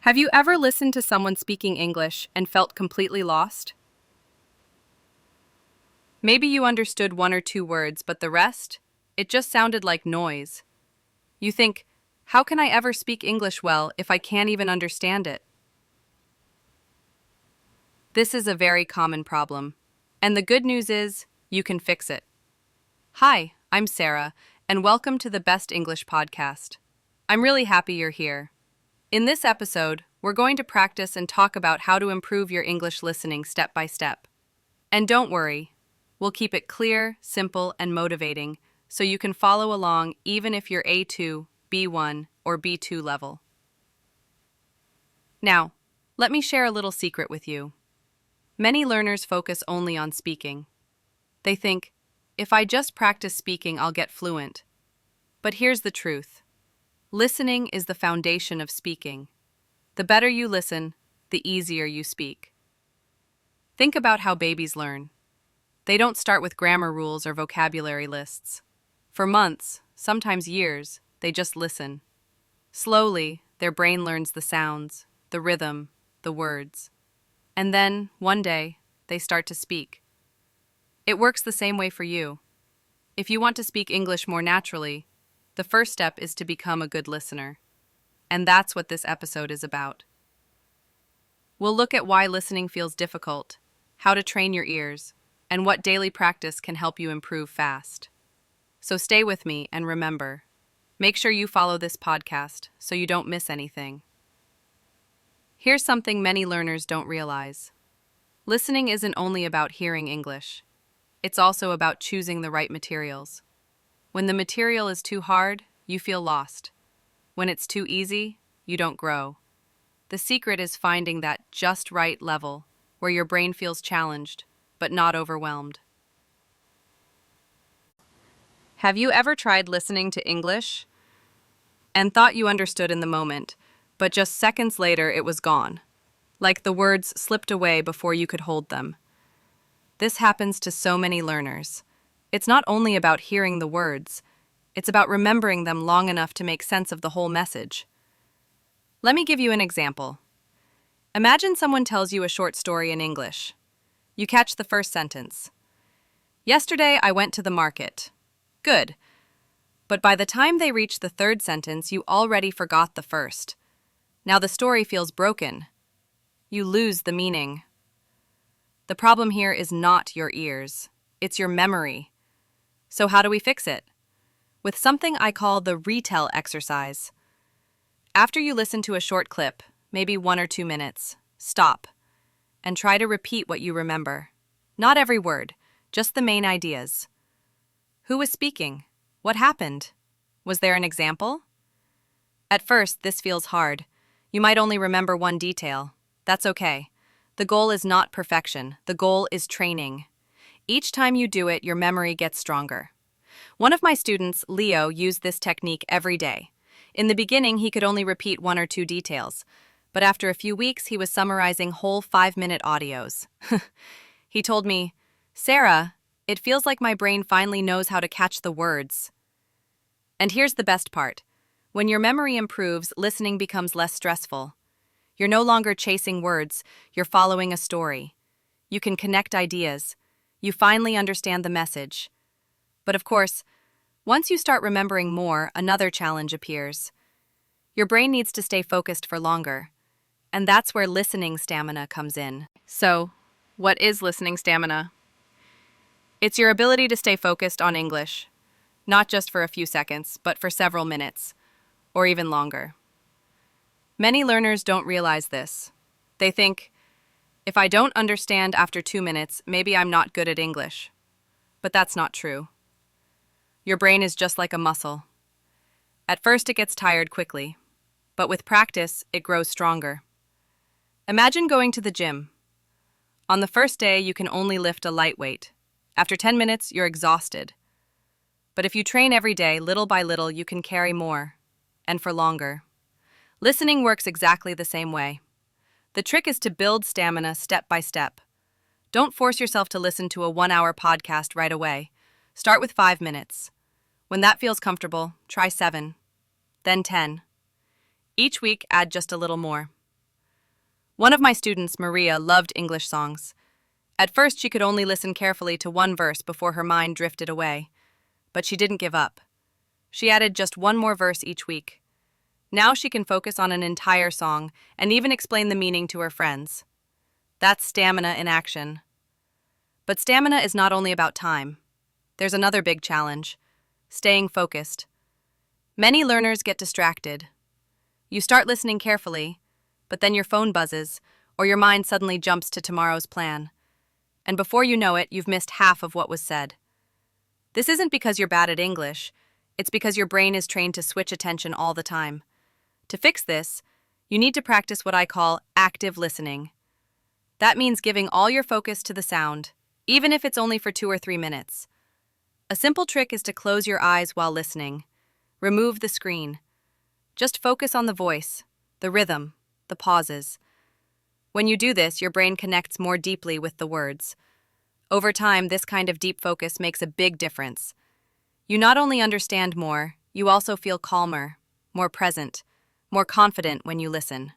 Have you ever listened to someone speaking English and felt completely lost? Maybe you understood one or two words, but the rest? It just sounded like noise. You think, how can I ever speak English well if I can't even understand it? This is a very common problem. And the good news is, you can fix it. Hi, I'm Sarah, and welcome to the Best English Podcast. I'm really happy you're here. In this episode, we're going to practice and talk about how to improve your English listening step by step. And don't worry, we'll keep it clear, simple, and motivating so you can follow along even if you're A2, B1, or B2 level. Now, let me share a little secret with you. Many learners focus only on speaking. They think, if I just practice speaking, I'll get fluent. But here's the truth. Listening is the foundation of speaking. The better you listen, the easier you speak. Think about how babies learn. They don't start with grammar rules or vocabulary lists. For months, sometimes years, they just listen. Slowly, their brain learns the sounds, the rhythm, the words. And then, one day, they start to speak. It works the same way for you. If you want to speak English more naturally, the first step is to become a good listener. And that's what this episode is about. We'll look at why listening feels difficult, how to train your ears, and what daily practice can help you improve fast. So stay with me and remember, make sure you follow this podcast so you don't miss anything. Here's something many learners don't realize. Listening isn't only about hearing English. It's also about choosing the right materials. When the material is too hard, you feel lost. When it's too easy, you don't grow. The secret is finding that just right level where your brain feels challenged, but not overwhelmed. Have you ever tried listening to English and thought you understood in the moment, but just seconds later it was gone? Like the words slipped away before you could hold them. This happens to so many learners. It's not only about hearing the words, it's about remembering them long enough to make sense of the whole message. Let me give you an example. Imagine someone tells you a short story in English. You catch the first sentence. Yesterday I went to the market. Good. But by the time they reach the third sentence, you already forgot the first. Now the story feels broken. You lose the meaning. The problem here is not your ears. It's your memory. So how do we fix it? With something I call the retell exercise. After you listen to a short clip, maybe 1 or 2 minutes, stop and try to repeat what you remember. Not every word, just the main ideas. Who was speaking? What happened? Was there an example? At first, this feels hard. You might only remember one detail. That's okay. The goal is not perfection. The goal is training. Each time you do it, your memory gets stronger. One of my students, Leo, used this technique every day. In the beginning, he could only repeat 1 or 2 details, but after a few weeks, he was summarizing whole 5-minute audios. He told me, "Sarah, it feels like my brain finally knows how to catch the words." And here's the best part. When your memory improves, listening becomes less stressful. You're no longer chasing words, you're following a story. You can connect ideas. You finally understand the message. But of course, once you start remembering more, another challenge appears. Your brain needs to stay focused for longer. And that's where listening stamina comes in. So, what is listening stamina? It's your ability to stay focused on English, not just for a few seconds, but for several minutes, or even longer. Many learners don't realize this. They think, if I don't understand after 2 minutes, maybe I'm not good at English. But that's not true. Your brain is just like a muscle. At first it gets tired quickly, but with practice, it grows stronger. Imagine going to the gym. On the first day, you can only lift a light weight. After 10 minutes, you're exhausted. But if you train every day, little by little, you can carry more, and for longer. Listening works exactly the same way. The trick is to build stamina step by step. Don't force yourself to listen to a 1-hour podcast right away. Start with 5 minutes. When that feels comfortable, try 7, then 10. Each week, add just a little more. One of my students, Maria, loved English songs. At first, she could only listen carefully to one verse before her mind drifted away. But she didn't give up. She added just one more verse each week. Now she can focus on an entire song and even explain the meaning to her friends. That's stamina in action. But stamina is not only about time. There's another big challenge: staying focused. Many learners get distracted. You start listening carefully, but then your phone buzzes, or your mind suddenly jumps to tomorrow's plan. And before you know it, you've missed half of what was said. This isn't because you're bad at English, it's because your brain is trained to switch attention all the time. To fix this, you need to practice what I call active listening. That means giving all your focus to the sound, even if it's only for 2 or 3 minutes. A simple trick is to close your eyes while listening. Remove the screen. Just focus on the voice, the rhythm, the pauses. When you do this, your brain connects more deeply with the words. Over time, this kind of deep focus makes a big difference. You not only understand more, you also feel calmer, more present, more confident when you listen.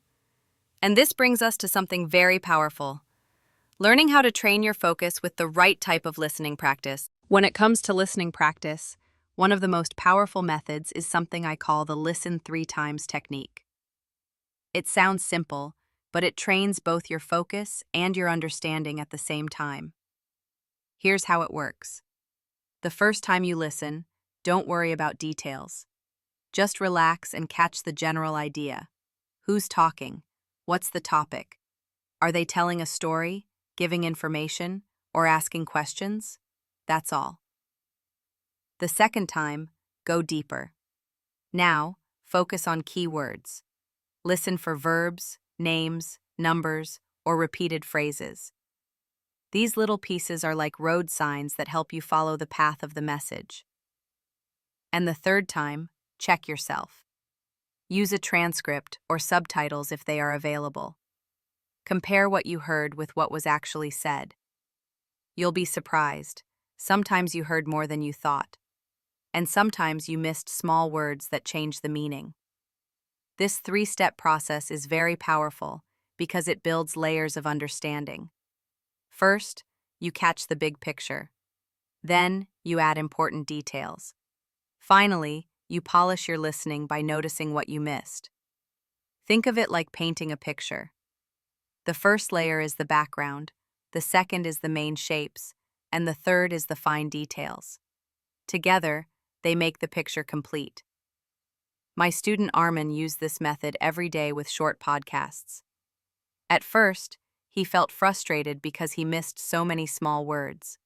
And this brings us to something very powerful: learning how to train your focus with the right type of listening practice. When it comes to listening practice, one of the most powerful methods is something I call the listen 3 times technique. It sounds simple, but it trains both your focus and your understanding at the same time. Here's how it works. The first time you listen, don't worry about details. Just relax and catch the general idea. Who's talking? What's the topic? Are they telling a story, giving information, or asking questions? That's all. The second time, go deeper. Now, focus on key words. Listen for verbs, names, numbers, or repeated phrases. These little pieces are like road signs that help you follow the path of the message. And the third time, check yourself. Use a transcript or subtitles if they are available. Compare what you heard with what was actually said. You'll be surprised. Sometimes you heard more than you thought. And sometimes you missed small words that change the meaning. This 3-step process is very powerful because it builds layers of understanding. First, you catch the big picture. Then, you add important details. Finally, you polish your listening by noticing what you missed. Think of it like painting a picture. The first layer is the background, the second is the main shapes, and the third is the fine details. Together, they make the picture complete. My student Armin used this method every day with short podcasts. At first, he felt frustrated because he missed so many small words.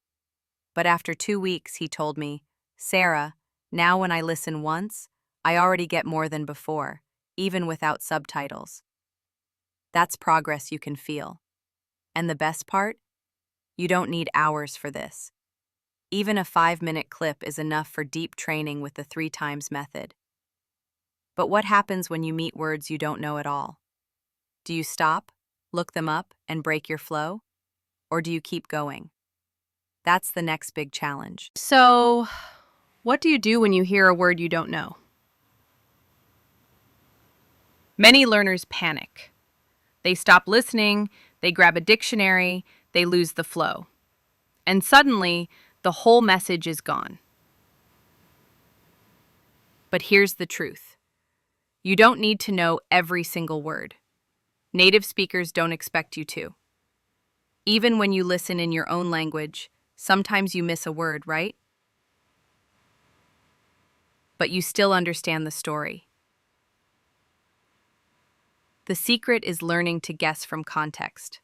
But after 2 weeks, he told me, "Sarah, now when I listen once, I already get more than before, even without subtitles." That's progress you can feel. And the best part? You don't need hours for this. Even a 5-minute clip is enough for deep training with the 3 times method. But what happens when you meet words you don't know at all? Do you stop, look them up, and break your flow? Or do you keep going? That's the next big challenge. So, what do you do when you hear a word you don't know? Many learners panic. They stop listening, they grab a dictionary, they lose the flow. And suddenly, the whole message is gone. But here's the truth. You don't need to know every single word. Native speakers don't expect you to. Even when you listen in your own language, sometimes you miss a word, right? But you still understand the story. The secret is learning to guess from context.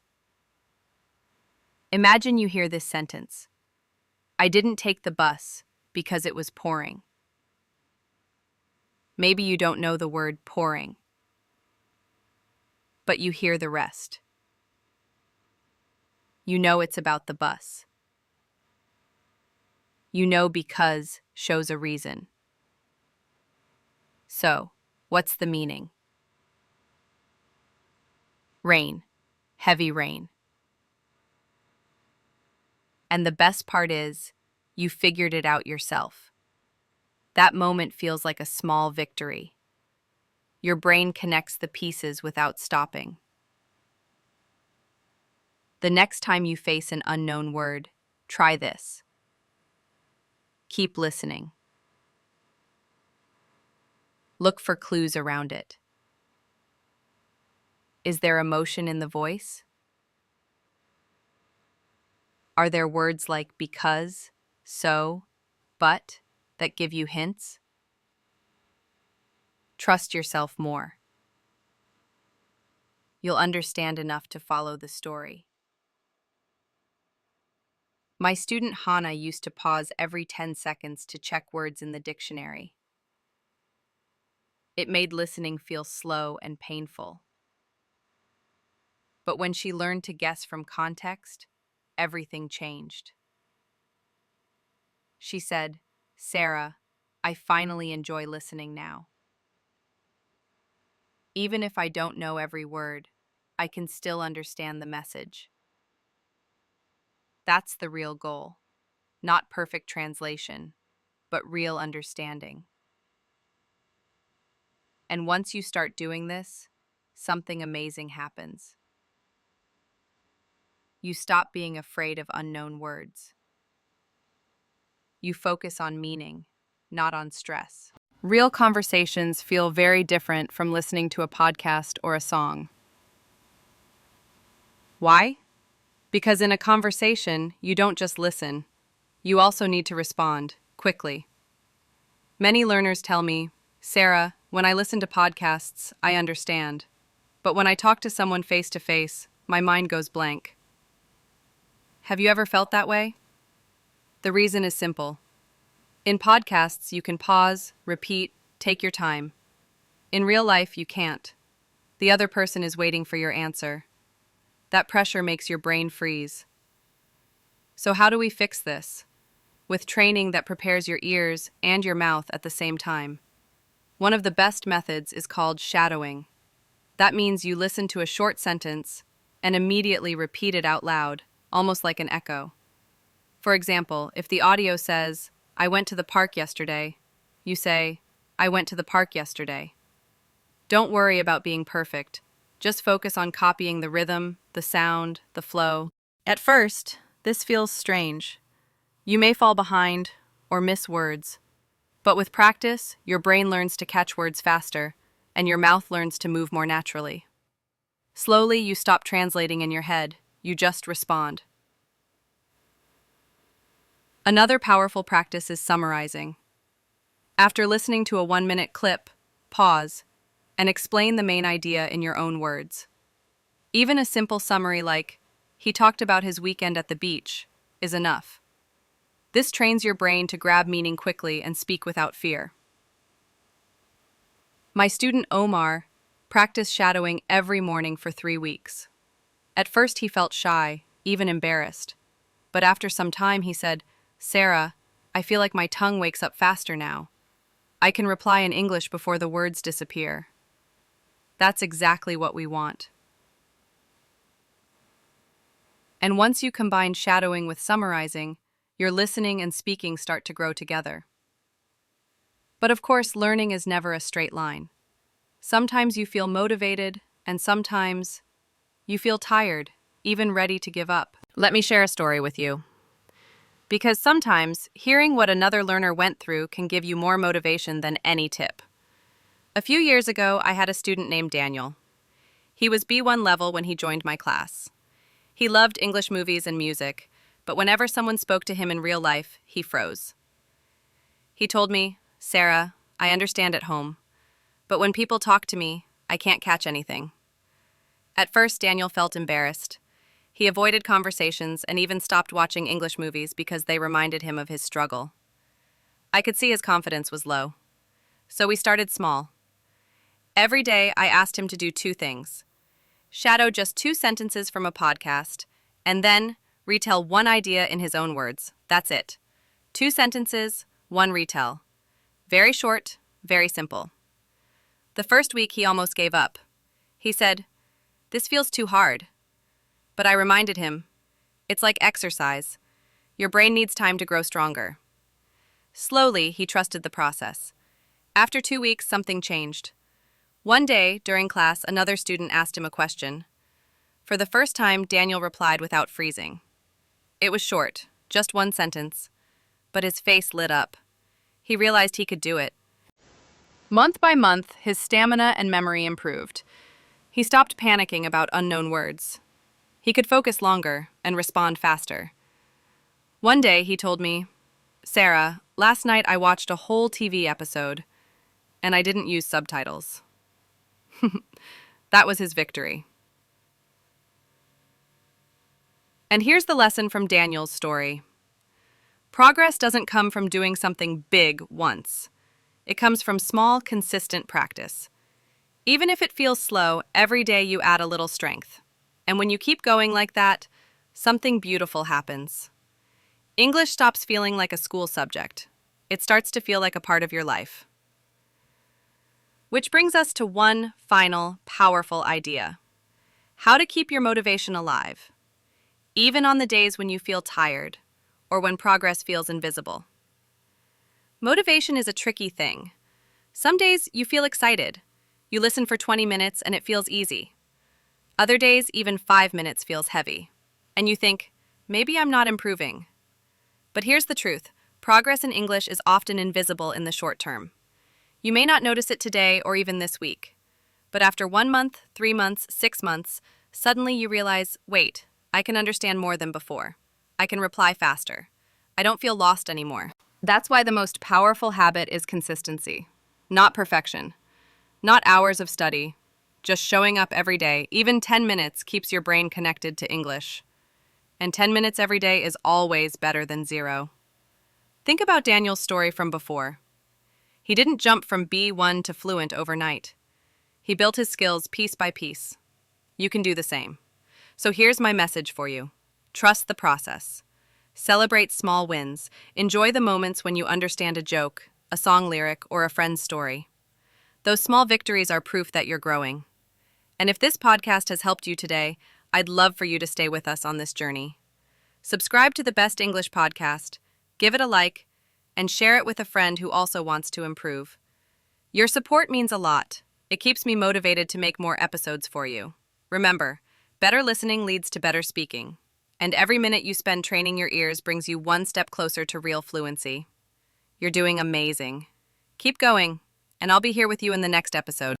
Imagine you hear this sentence: "I didn't take the bus because it was pouring." Maybe you don't know the word pouring, but you hear the rest. You know it's about the bus. You know because shows a reason. So, what's the meaning? Rain, heavy rain. And the best part is, you figured it out yourself. That moment feels like a small victory. Your brain connects the pieces without stopping. The next time you face an unknown word, try this. Keep listening. Look for clues around it. Is there emotion in the voice? Are there words like because, so, but that give you hints? Trust yourself more. You'll understand enough to follow the story. My student Hannah used to pause every 10 seconds to check words in the dictionary. It made listening feel slow and painful. But when she learned to guess from context, everything changed. She said, "Sarah, I finally enjoy listening now. Even if I don't know every word, I can still understand the message." That's the real goal. Not perfect translation, but real understanding. And once you start doing this, something amazing happens. You stop being afraid of unknown words. You focus on meaning, not on stress. Real conversations feel very different from listening to a podcast or a song. Why? Because in a conversation, you don't just listen. You also need to respond, quickly. Many learners tell me, "Sarah, when I listen to podcasts, I understand. But when I talk to someone face to face, my mind goes blank." Have you ever felt that way? The reason is simple. In podcasts, you can pause, repeat, take your time. In real life, you can't. The other person is waiting for your answer. That pressure makes your brain freeze. So how do we fix this? With training that prepares your ears and your mouth at the same time. One of the best methods is called shadowing. That means you listen to a short sentence and immediately repeat it out loud, almost like an echo. For example, if the audio says, "I went to the park yesterday," you say, "I went to the park yesterday." Don't worry about being perfect. Just focus on copying the rhythm, the sound, the flow. At first, this feels strange. You may fall behind or miss words. But with practice, your brain learns to catch words faster, and your mouth learns to move more naturally. Slowly, you stop translating in your head. You just respond. Another powerful practice is summarizing. After listening to a 1-minute clip, pause and explain the main idea in your own words. Even a simple summary like, "He talked about his weekend at the beach," is enough. This trains your brain to grab meaning quickly and speak without fear. My student Omar practiced shadowing every morning for 3 weeks. At first he felt shy, even embarrassed. But after some time he said, "Sarah, I feel like my tongue wakes up faster now. I can reply in English before the words disappear." That's exactly what we want. And once you combine shadowing with summarizing, your listening and speaking start to grow together. But of course, learning is never a straight line. Sometimes you feel motivated, and sometimes you feel tired, even ready to give up. Let me share a story with you. Because sometimes hearing what another learner went through can give you more motivation than any tip. A few years ago, I had a student named Daniel. He was B1 level when he joined my class. He loved English movies and music, but whenever someone spoke to him in real life, he froze. He told me, "Sarah, I understand at home, but when people talk to me, I can't catch anything." At first, Daniel felt embarrassed. He avoided conversations and even stopped watching English movies because they reminded him of his struggle. I could see his confidence was low. So we started small. Every day, I asked him to do 2 things. Shadow just 2 sentences from a podcast, and then retell 1 idea in his own words. That's it. 2 sentences, 1 retell. Very short, very simple. The first week, he almost gave up. He said, "This feels too hard." But I reminded him, it's like exercise. Your brain needs time to grow stronger. Slowly, he trusted the process. After 2 weeks, something changed. One day, during class, another student asked him a question. For the first time, Daniel replied without freezing. It was short, just one sentence, but his face lit up. He realized he could do it. Month by month, his stamina and memory improved. He stopped panicking about unknown words. He could focus longer and respond faster. One day, he told me, "Sarah, last night I watched a whole TV episode, and I didn't use subtitles." That was his victory. And here's the lesson from Daniel's story. Progress doesn't come from doing something big once. It comes from small, consistent practice. Even if it feels slow, every day you add a little strength. And when you keep going like that, something beautiful happens. English stops feeling like a school subject. It starts to feel like a part of your life. Which brings us to one final, powerful idea. How to keep your motivation alive, even on the days when you feel tired or when progress feels invisible. Motivation is a tricky thing. Some days you feel excited. You listen for 20 minutes and it feels easy. Other days, even 5 minutes feels heavy. And you think, maybe I'm not improving. But here's the truth. Progress in English is often invisible in the short term. You may not notice it today or even this week. But after 1 month, 3 months, 6 months, suddenly you realize, wait, I can understand more than before. I can reply faster. I don't feel lost anymore. That's why the most powerful habit is consistency, not perfection, not hours of study, just showing up every day. Even 10 minutes keeps your brain connected to English. And 10 minutes every day is always better than 0. Think about Daniel's story from before. He didn't jump from B1 to fluent overnight. He built his skills piece by piece. You can do the same. So here's my message for you. Trust the process. Celebrate small wins. Enjoy the moments when you understand a joke, a song lyric, or a friend's story. Those small victories are proof that you're growing. And if this podcast has helped you today, I'd love for you to stay with us on this journey. Subscribe to the Best English Podcast, give it a like, and share it with a friend who also wants to improve. Your support means a lot. It keeps me motivated to make more episodes for you. Remember, better listening leads to better speaking. And every minute you spend training your ears brings you one step closer to real fluency. You're doing amazing. Keep going, and I'll be here with you in the next episode.